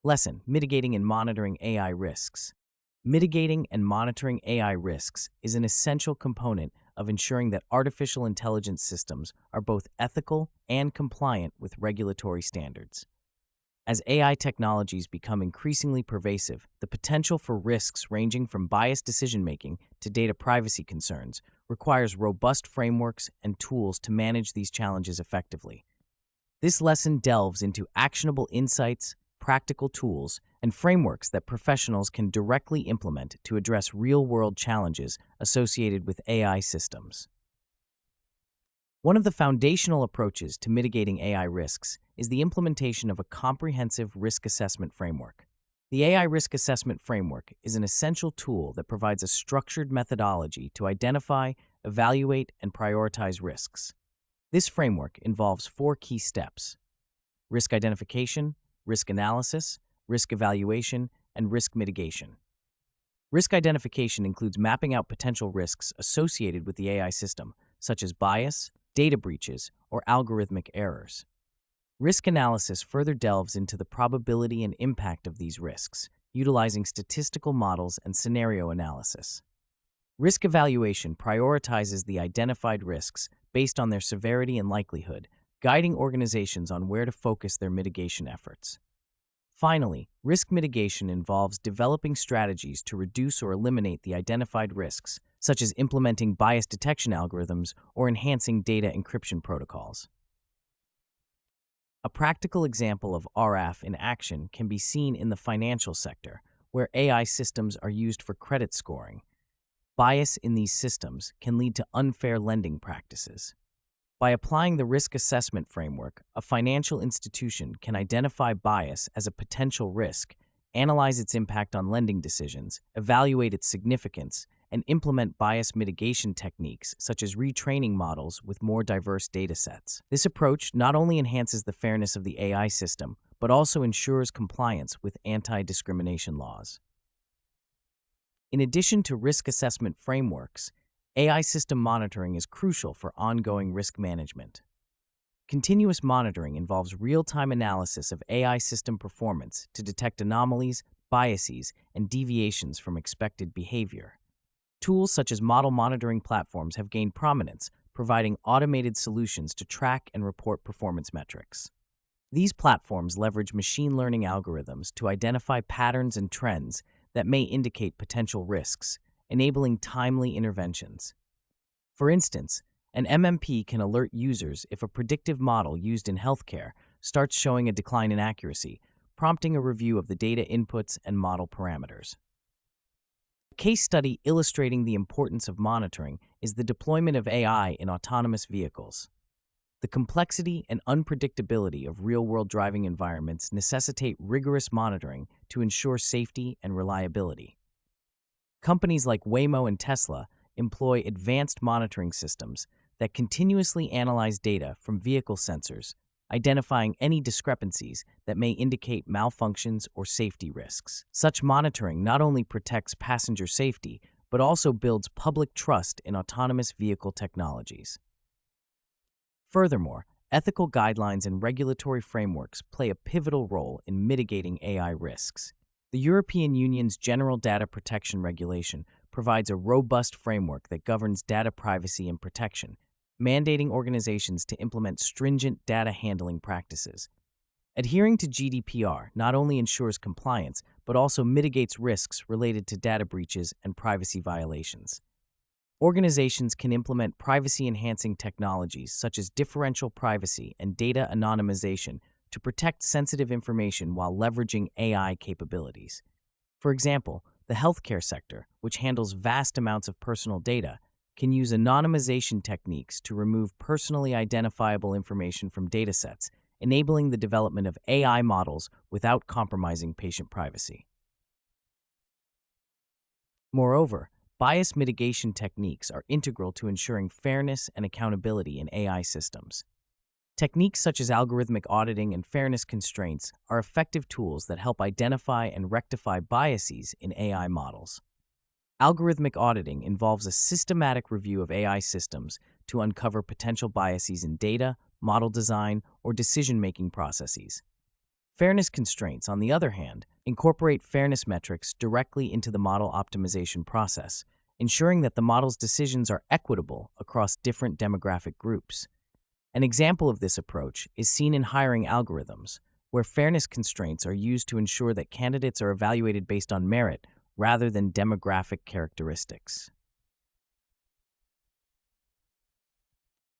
Lesson: Mitigating and Monitoring AI Risks. Mitigating and monitoring AI risks is an essential component of ensuring that artificial intelligence systems are both ethical and compliant with regulatory standards. As AI technologies become increasingly pervasive, the potential for risks ranging from biased decision-making to data privacy concerns requires robust frameworks and tools to manage these challenges effectively. This lesson delves into actionable insights, practical tools, and frameworks that professionals can directly implement to address real-world challenges associated with AI systems. One of the foundational approaches to mitigating AI risks is the implementation of a comprehensive risk assessment framework. The AI Risk Assessment Framework is an essential tool that provides a structured methodology to identify, evaluate, and prioritize risks. This framework involves 4 key steps: risk identification, risk analysis, risk evaluation, and risk mitigation. Risk identification includes mapping out potential risks associated with the AI system, such as bias, data breaches, or algorithmic errors. Risk analysis further delves into the probability and impact of these risks, utilizing statistical models and scenario analysis. Risk evaluation prioritizes the identified risks based on their severity and likelihood, guiding organizations on where to focus their mitigation efforts. Finally, risk mitigation involves developing strategies to reduce or eliminate the identified risks, such as implementing bias detection algorithms or enhancing data encryption protocols. A practical example of ARAF in action can be seen in the financial sector, where AI systems are used for credit scoring. Bias in these systems can lead to unfair lending practices. By applying the risk assessment framework, a financial institution can identify bias as a potential risk, analyze its impact on lending decisions, evaluate its significance, and implement bias mitigation techniques such as retraining models with more diverse datasets. This approach not only enhances the fairness of the AI system, but also ensures compliance with anti-discrimination laws. In addition to risk assessment frameworks, AI system monitoring is crucial for ongoing risk management. Continuous monitoring involves real-time analysis of AI system performance to detect anomalies, biases, and deviations from expected behavior. Tools such as model monitoring platforms have gained prominence, providing automated solutions to track and report performance metrics. These platforms leverage machine learning algorithms to identify patterns and trends that may indicate potential risks, enabling timely interventions. For instance, an MMP can alert users if a predictive model used in healthcare starts showing a decline in accuracy, prompting a review of the data inputs and model parameters. A case study illustrating the importance of monitoring is the deployment of AI in autonomous vehicles. The complexity and unpredictability of real-world driving environments necessitate rigorous monitoring to ensure safety and reliability. Companies like Waymo and Tesla employ advanced monitoring systems that continuously analyze data from vehicle sensors, identifying any discrepancies that may indicate malfunctions or safety risks. Such monitoring not only protects passenger safety, but also builds public trust in autonomous vehicle technologies. Furthermore, ethical guidelines and regulatory frameworks play a pivotal role in mitigating AI risks. The European Union's General Data Protection Regulation provides a robust framework that governs data privacy and protection, mandating organizations to implement stringent data handling practices. Adhering to GDPR not only ensures compliance, but also mitigates risks related to data breaches and privacy violations. Organizations can implement privacy-enhancing technologies such as differential privacy and data anonymization to protect sensitive information while leveraging AI capabilities. For example, the healthcare sector, which handles vast amounts of personal data, can use anonymization techniques to remove personally identifiable information from datasets, enabling the development of AI models without compromising patient privacy. Moreover, bias mitigation techniques are integral to ensuring fairness and accountability in AI systems. Techniques such as algorithmic auditing and fairness constraints are effective tools that help identify and rectify biases in AI models. Algorithmic auditing involves a systematic review of AI systems to uncover potential biases in data, model design, or decision-making processes. Fairness constraints, on the other hand, incorporate fairness metrics directly into the model optimization process, ensuring that the model's decisions are equitable across different demographic groups. An example of this approach is seen in hiring algorithms, where fairness constraints are used to ensure that candidates are evaluated based on merit rather than demographic characteristics.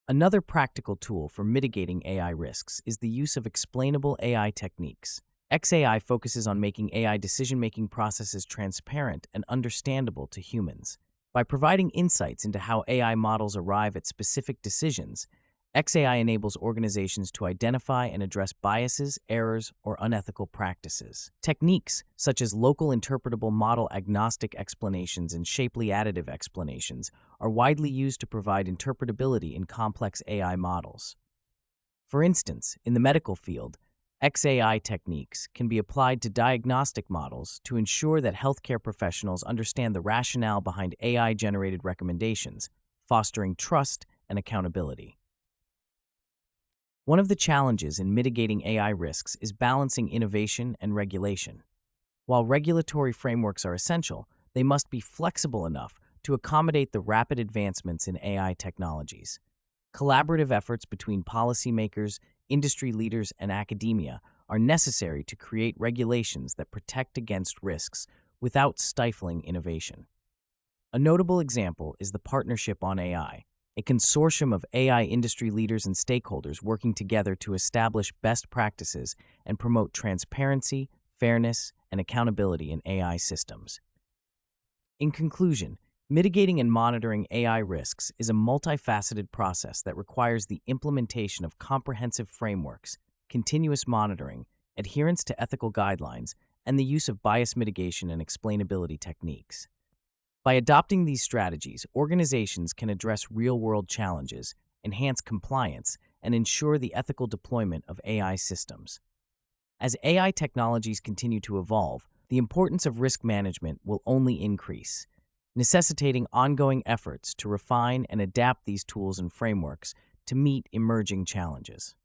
Another practical tool for mitigating AI risks is the use of explainable AI techniques. XAI focuses on making AI decision-making processes transparent and understandable to humans. By providing insights into how AI models arrive at specific decisions, XAI enables organizations to identify and address biases, errors, or unethical practices. Techniques such as local interpretable model agnostic explanations and shapely additive explanations are widely used to provide interpretability in complex AI models. For instance, in the medical field, XAI techniques can be applied to diagnostic models to ensure that healthcare professionals understand the rationale behind AI-generated recommendations, fostering trust and accountability. One of the challenges in mitigating AI risks is balancing innovation and regulation. While regulatory frameworks are essential, they must be flexible enough to accommodate the rapid advancements in AI technologies. Collaborative efforts between policymakers, industry leaders, and academia are necessary to create regulations that protect against risks without stifling innovation. A notable example is the Partnership on AI, a consortium of AI industry leaders and stakeholders working together to establish best practices and promote transparency, fairness, and accountability in AI systems. In conclusion, mitigating and monitoring AI risks is a multifaceted process that requires the implementation of comprehensive frameworks, continuous monitoring, adherence to ethical guidelines, and the use of bias mitigation and explainability techniques. By adopting these strategies, organizations can address real-world challenges, enhance compliance, and ensure the ethical deployment of AI systems. As AI technologies continue to evolve, the importance of risk management will only increase, necessitating ongoing efforts to refine and adapt these tools and frameworks to meet emerging challenges.